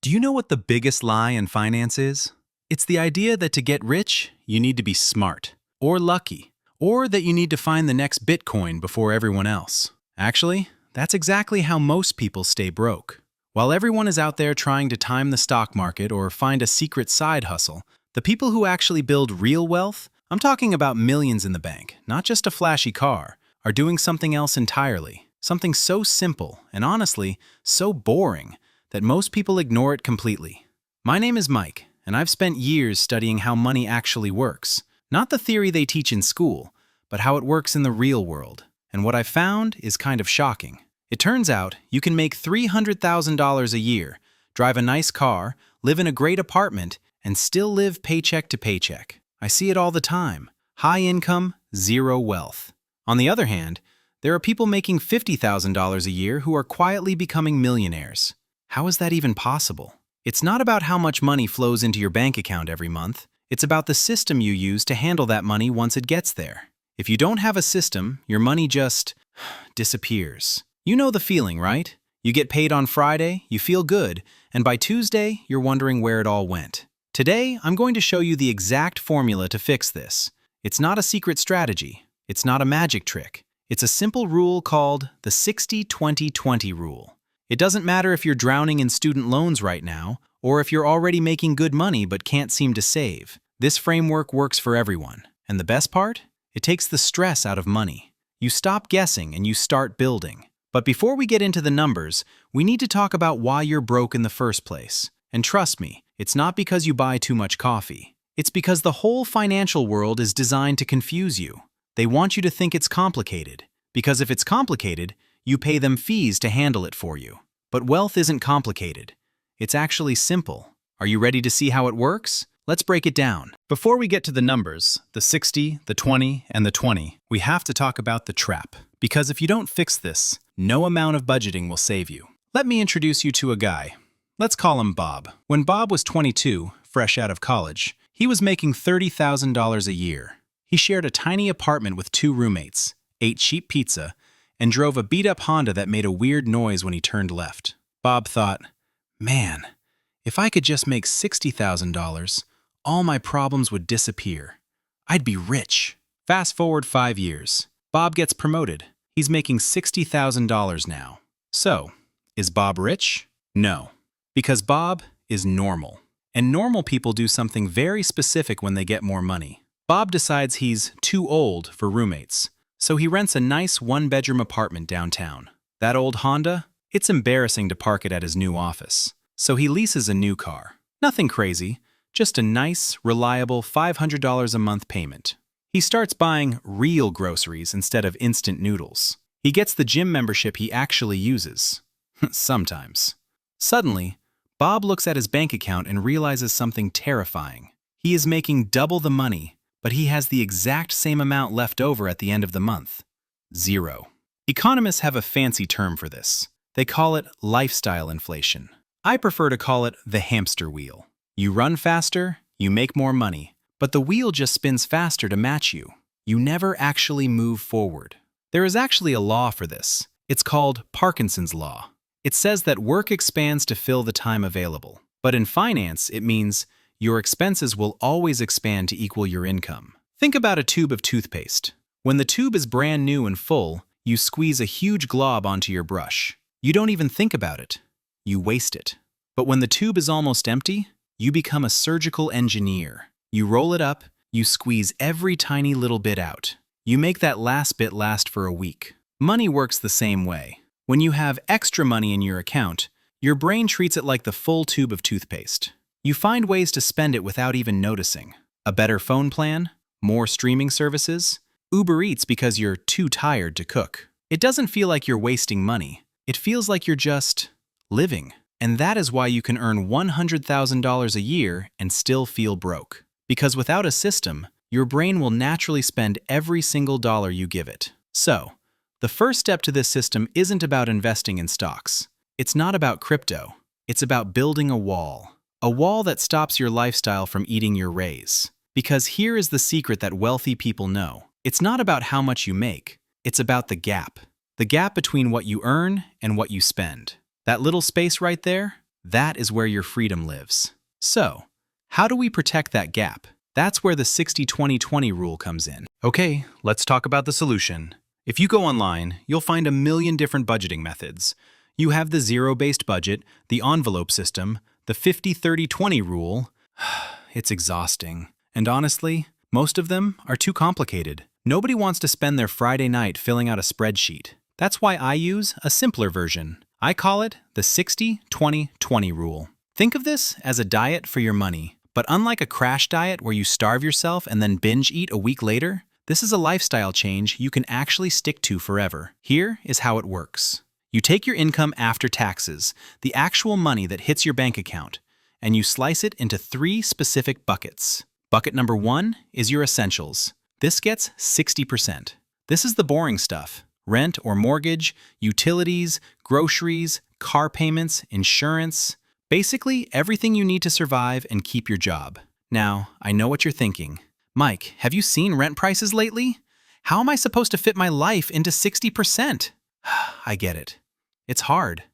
Do you know what the biggest lie in finance is? It's the idea that to get rich, you need to be smart, or lucky, or that you need to find the next Bitcoin before everyone else. Actually, that's exactly how most people stay broke. While everyone is out there trying to time the stock market or find a secret side hustle, the people who actually build real wealth, I'm talking about millions in the bank, not just a flashy car, are doing something else entirely. Something so simple and honestly, so boring that most people ignore it completely. My name is Mike, and I've spent years studying how money actually works. Not the theory they teach in school, but how it works in the real world. And what I've found is kind of shocking. It turns out you can make $300,000 a year, drive a nice car, live in a great apartment, and still live paycheck to paycheck. I see it all the time. High income, zero wealth. On the other hand, there are people making $50,000 a year who are quietly becoming millionaires. How is that even possible? It's not about how much money flows into your bank account every month. It's about the system you use to handle that money once it gets there. If you don't have a system, your money just disappears. You know the feeling, right? You get paid on Friday, you feel good, and by Tuesday, you're wondering where it all went. Today, I'm going to show you the exact formula to fix this. It's not a secret strategy. It's not a magic trick. It's a simple rule called the 60-20-20 rule. It doesn't matter if you're drowning in student loans right now, or if you're already making good money but can't seem to save. This framework works for everyone. And the best part? It takes the stress out of money. You stop guessing and you start building. But before we get into the numbers, we need to talk about why you're broke in the first place. And trust me, it's not because you buy too much coffee. It's because the whole financial world is designed to confuse you. They want you to think it's complicated. Because if it's complicated, you pay them fees to handle it for you. But wealth isn't complicated. It's actually simple. Are you ready to see how it works? Let's break it down. Before we get to the numbers, the 60, the 20, and the 20, we have to talk about the trap. Because if you don't fix this, no amount of budgeting will save you. Let me introduce you to a guy. Let's call him Bob. When Bob was 22, fresh out of college, he was making $30,000 a year. He shared a tiny apartment with 2 roommates, ate cheap pizza, and drove a beat-up Honda that made a weird noise when he turned left. Bob thought, man, if I could just make $60,000, all my problems would disappear. I'd be rich. Fast forward 5 years. Bob gets promoted. He's making $60,000 now. So, is Bob rich? No, because Bob is normal. And normal people do something very specific when they get more money. Bob decides he's too old for roommates. So he rents a nice 1-bedroom apartment downtown. That old Honda? It's embarrassing to park it at his new office. So he leases a new car. Nothing crazy, just a nice, reliable $500 a month payment. He starts buying real groceries instead of instant noodles. He gets the gym membership he actually uses. Sometimes. Suddenly, Bob looks at his bank account and realizes something terrifying. He is making double the money, but he has the exact same amount left over at the end of the month. 0. Economists have a fancy term for this. They call it lifestyle inflation. I prefer to call it the hamster wheel. You run faster, you make more money, but the wheel just spins faster to match you. You never actually move forward. There is actually a law for this. It's called Parkinson's law. It says that work expands to fill the time available. But in finance, it means your expenses will always expand to equal your income. Think about a tube of toothpaste. When the tube is brand new and full, you squeeze a huge glob onto your brush. You don't even think about it. You waste it. But when the tube is almost empty, you become a surgical engineer. You roll it up, you squeeze every tiny little bit out. You make that last bit last for a week. Money works the same way. When you have extra money in your account, your brain treats it like the full tube of toothpaste. You find ways to spend it without even noticing. A better phone plan, more streaming services, Uber Eats because you're too tired to cook. It doesn't feel like you're wasting money. It feels like you're just living. And that is why you can earn $100,000 a year and still feel broke. Because without a system, your brain will naturally spend every single dollar you give it. So, the first step to this system isn't about investing in stocks. It's not about crypto. It's about building a wall. A wall that stops your lifestyle from eating your raise. Because here is the secret that wealthy people know. It's not about how much you make. It's about the gap. The gap between what you earn and what you spend. That little space right there, That is where your freedom lives. So, how do we protect that gap? That's where the 60-20-20 rule comes in. Okay, let's talk about the solution. If you go online, you'll find a million different budgeting methods. You have the zero-based budget, the envelope system, the 50-30-20 rule. It's exhausting. And honestly, most of them are too complicated. Nobody wants to spend their Friday night filling out a spreadsheet. That's why I use a simpler version. I call it the 60-20-20 rule. Think of this as a diet for your money. But unlike a crash diet where you starve yourself and then binge eat a week later, this is a lifestyle change you can actually stick to forever. Here is how it works. You take your income after taxes, the actual money that hits your bank account, and you slice it into 3 specific buckets. Bucket number 1 is your essentials. This gets 60%. This is the boring stuff: rent or mortgage, utilities, groceries, car payments, insurance. Basically, everything you need to survive and keep your job. Now, I know what you're thinking. Mike, have you seen rent prices lately? How am I supposed to fit my life into 60%? I get it. It's hard.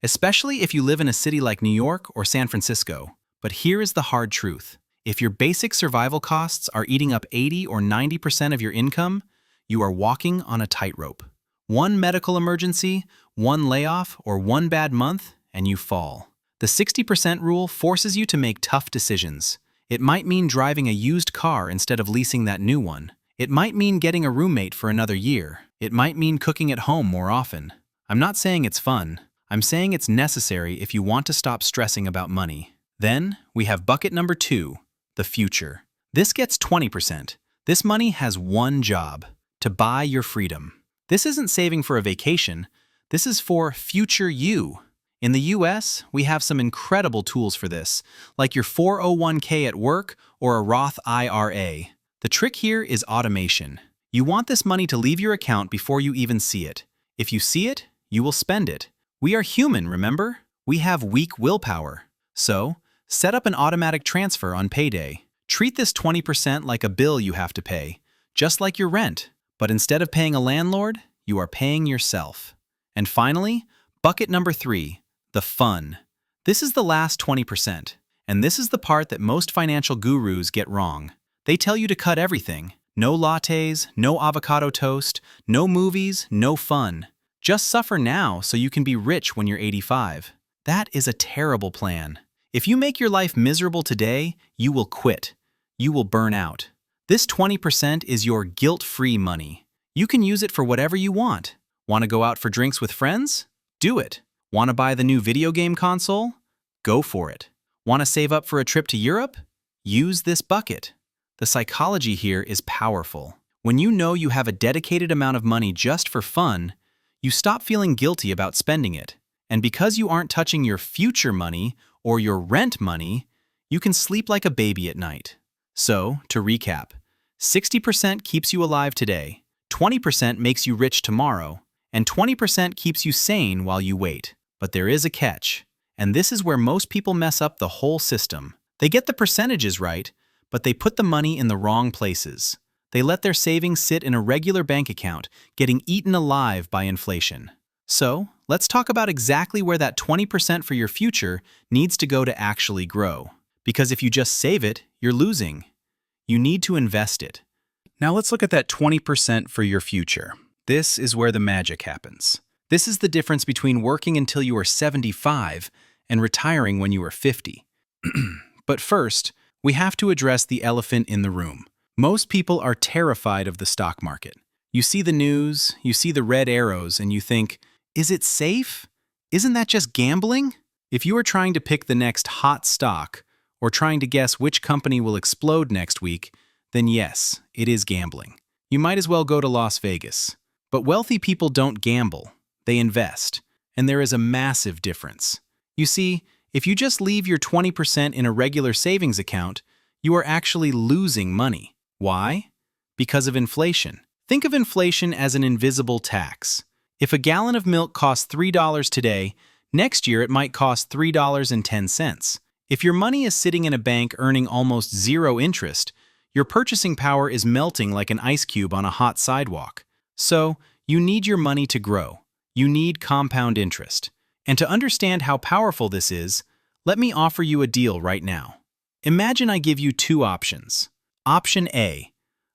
Especially if you live in a city like New York or San Francisco. But here is the hard truth. If your basic survival costs are eating up 80 or 90% of your income, you are walking on a tightrope. One medical emergency, one layoff, or one bad month, and you fall. The 60% rule forces you to make tough decisions. It might mean driving a used car instead of leasing that new one. It might mean getting a roommate for another year. It might mean cooking at home more often. I'm not saying it's fun. I'm saying it's necessary if you want to stop stressing about money. Then, we have bucket number 2, the future. This gets 20%. This money has one job: to buy your freedom. This isn't saving for a vacation. This is for future you. In the US, we have some incredible tools for this, like your 401k at work or a Roth IRA. The trick here is automation. You want this money to leave your account before you even see it. If you see it, you will spend it. We are human, remember? We have weak willpower. So, set up an automatic transfer on payday. Treat this 20% like a bill you have to pay, just like your rent. But instead of paying a landlord, you are paying yourself. And finally, bucket number 3. The fun. This is the last 20%, and this is the part that most financial gurus get wrong. They tell you to cut everything. No lattes, no avocado toast, no movies, no fun. Just suffer now so you can be rich when you're 85. That is a terrible plan. If you make your life miserable today, you will quit. You will burn out. This 20% is your guilt-free money. You can use it for whatever you want. Want to go out for drinks with friends? Do it. Want to buy the new video game console? Go for it. Want to save up for a trip to Europe? Use this bucket. The psychology here is powerful. When you know you have a dedicated amount of money just for fun, you stop feeling guilty about spending it. And because you aren't touching your future money or your rent money, you can sleep like a baby at night. So, to recap, 60% keeps you alive today, 20% makes you rich tomorrow, and 20% keeps you sane while you wait. But there is a catch, and this is where most people mess up the whole system. They get the percentages right, but they put the money in the wrong places. They let their savings sit in a regular bank account, getting eaten alive by inflation. So, let's talk about exactly where that 20% for your future needs to go to actually grow. Because if you just save it, you're losing. You need to invest it. Now let's look at that 20% for your future. This is where the magic happens. This is the difference between working until you are 75 and retiring when you are 50. But first, we have to address the elephant in the room. Most people are terrified of the stock market. You see the news, you see the red arrows, and you think, is it safe? Isn't that just gambling? If you are trying to pick the next hot stock, or trying to guess which company will explode next week, then yes, it is gambling. You might as well go to Las Vegas. But wealthy people don't gamble. They invest. And there is a massive difference. You see, if you just leave your 20% in a regular savings account, you are actually losing money. Why? Because of inflation. Think of inflation as an invisible tax. If a gallon of milk costs $3 today, next year it might cost $3.10. If your money is sitting in a bank earning almost zero interest, your purchasing power is melting like an ice cube on a hot sidewalk. So, you need your money to grow. You need compound interest. And to understand how powerful this is, let me offer you a deal right now. Imagine I give you two options. Option A,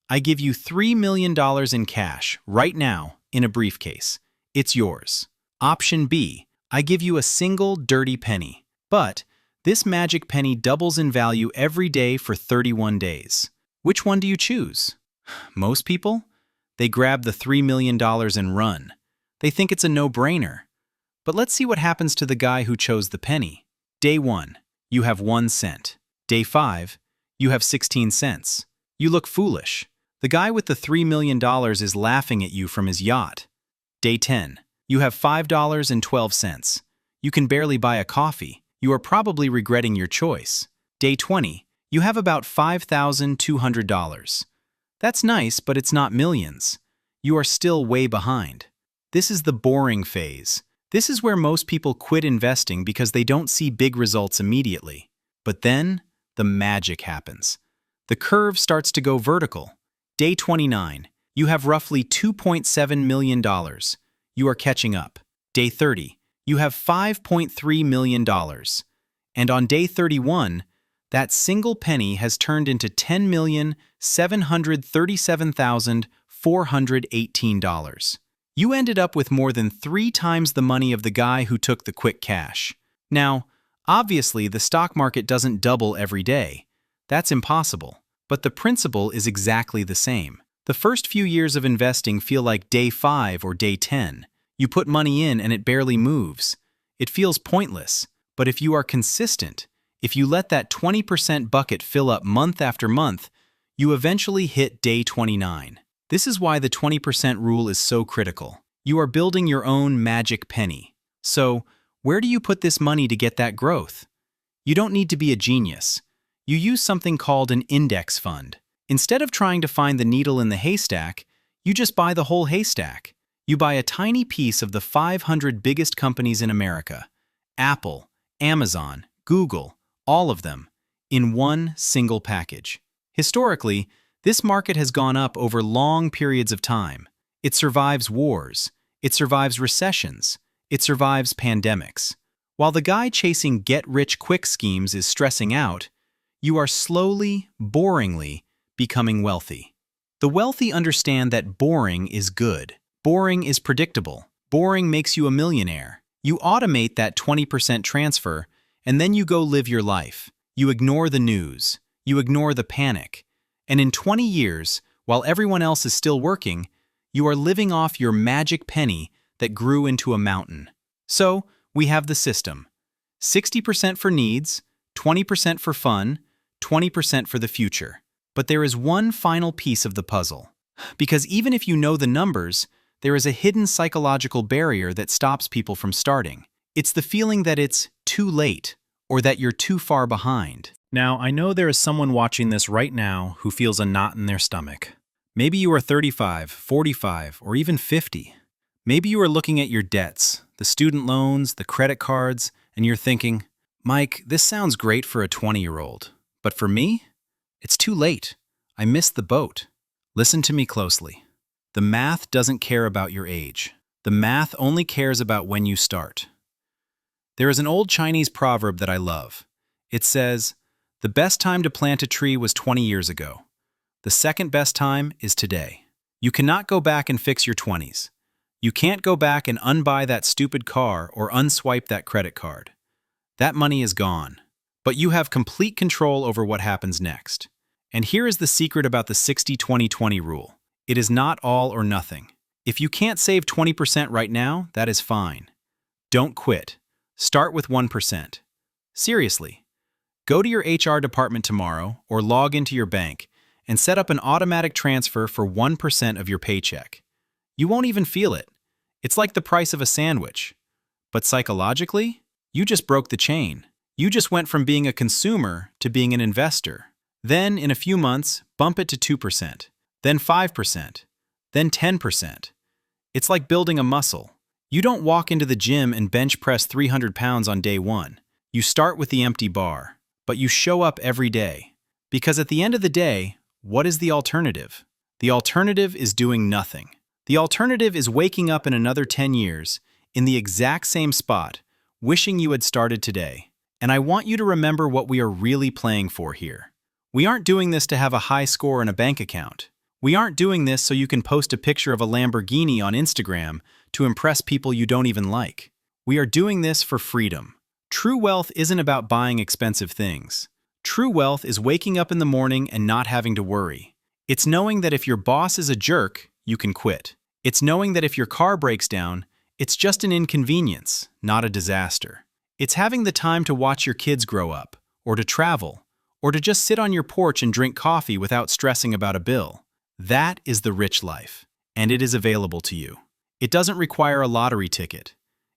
I give you $3 million in cash right now in a briefcase. It's yours. Option B, I give you a single dirty penny. But this magic penny doubles in value every day for 31 days. Which one do you choose? Most people? They grab the $3 million and run. They think it's a no-brainer. But let's see what happens to the guy who chose the penny. Day 1, you have 1 cent. Day 5, you have 16 cents. You look foolish. The guy with the $3 million is laughing at you from his yacht. Day 10, you have $5.12. You can barely buy a coffee. You are probably regretting your choice. Day 20, you have about $5,200. That's nice, but it's not millions. You are still way behind. This is the boring phase. This is where most people quit investing because they don't see big results immediately. But then, the magic happens. The curve starts to go vertical. Day 29, you have roughly $2.7 million. You are catching up. Day 30, you have $5.3 million. And on day 31, that single penny has turned into $10,737,418. You ended up with more than 3 times the money of the guy who took the quick cash. Now, obviously, the stock market doesn't double every day. That's impossible. But the principle is exactly the same. The first few years of investing feel like day 5 or day 10. You put money in and it barely moves. It feels pointless. But if you are consistent, if you let that 20% bucket fill up month after month, you eventually hit day 29. This is why the 20% rule is so critical. You are building your own magic penny. So, where do you put this money to get that growth? You don't need to be a genius. You use something called an index fund. Instead of trying to find the needle in the haystack, you just buy the whole haystack. You buy a tiny piece of the 500 biggest companies in America. Apple, Amazon, Google, all of them, in one single package. Historically, this market has gone up over long periods of time. It survives wars. It survives recessions. It survives pandemics. While the guy chasing get-rich-quick schemes is stressing out, you are slowly, boringly, becoming wealthy. The wealthy understand that boring is good. Boring is predictable. Boring makes you a millionaire. You automate that 20% transfer, and then you go live your life. You ignore the news. You ignore the panic. And in 20 years, while everyone else is still working, you are living off your magic penny that grew into a mountain. So, we have the system. 60% for needs, 20% for fun, 20% for the future. But there is one final piece of the puzzle. Because even if you know the numbers, there is a hidden psychological barrier that stops people from starting. It's the feeling that it's too late, or that you're too far behind. Now, I know there is someone watching this right now who feels a knot in their stomach. Maybe you are 35, 45, or even 50. Maybe you are looking at your debts, the student loans, the credit cards, and you're thinking, Mike, this sounds great for a 20-year-old. But for me, it's too late. I missed the boat. Listen to me closely. The math doesn't care about your age. The math only cares about when you start. There is an old Chinese proverb that I love. It says, "The best time to plant a tree was 20 years ago. The second best time is today." You cannot go back and fix your 20s. You can't go back and unbuy that stupid car or unswipe that credit card. That money is gone. But you have complete control over what happens next. And here is the secret about the 60-20-20 rule. It is not all or nothing. If you can't save 20% right now, that is fine. Don't quit. Start with 1%. Seriously. Go to your HR department tomorrow or log into your bank and set up an automatic transfer for 1% of your paycheck. You won't even feel it. It's like the price of a sandwich. But psychologically, you just broke the chain. You just went from being a consumer to being an investor. Then, in a few months, bump it to 2%, then 5%, then 10%. It's like building a muscle. You don't walk into the gym and bench press 300 pounds on day 1. You start with the empty bar, but you show up every day. Because at the end of the day, what is the alternative? The alternative is doing nothing. The alternative is waking up in another 10 years, in the exact same spot, wishing you had started today. And I want you to remember what we are really playing for here. We aren't doing this to have a high score in a bank account. We aren't doing this so you can post a picture of a Lamborghini on Instagram to impress people you don't even like. We are doing this for freedom. True wealth isn't about buying expensive things. True wealth is waking up in the morning and not having to worry. It's knowing that if your boss is a jerk, you can quit. It's knowing that if your car breaks down, it's just an inconvenience, not a disaster. It's having the time to watch your kids grow up, or to travel, or to just sit on your porch and drink coffee without stressing about a bill. That is the rich life, and it is available to you. It doesn't require a lottery ticket.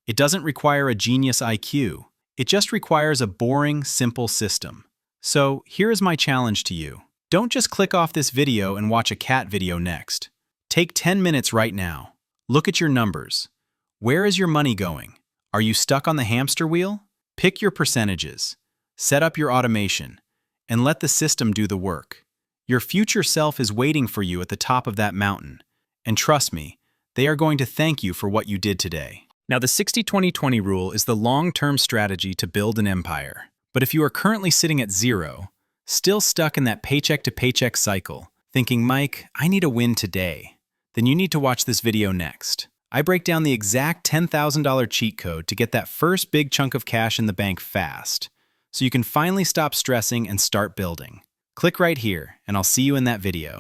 It doesn't require a genius IQ. It just requires a boring, simple system. So here is my challenge to you. Don't just click off this video and watch a cat video next. Take 10 minutes right now. Look at your numbers. Where is your money going? Are you stuck on the hamster wheel? Pick your percentages. Set up your automation. And let the system do the work. Your future self is waiting for you at the top of that mountain. And trust me, they are going to thank you for what you did today. Now, the 60-20-20 rule is the long-term strategy to build an empire. But if you are currently sitting at zero, still stuck in that paycheck-to-paycheck cycle, thinking, Mike, I need a win today, then you need to watch this video next. I break down the exact $10,000 cheat code to get that first big chunk of cash in the bank fast, so you can finally stop stressing and start building. Click right here, and I'll see you in that video.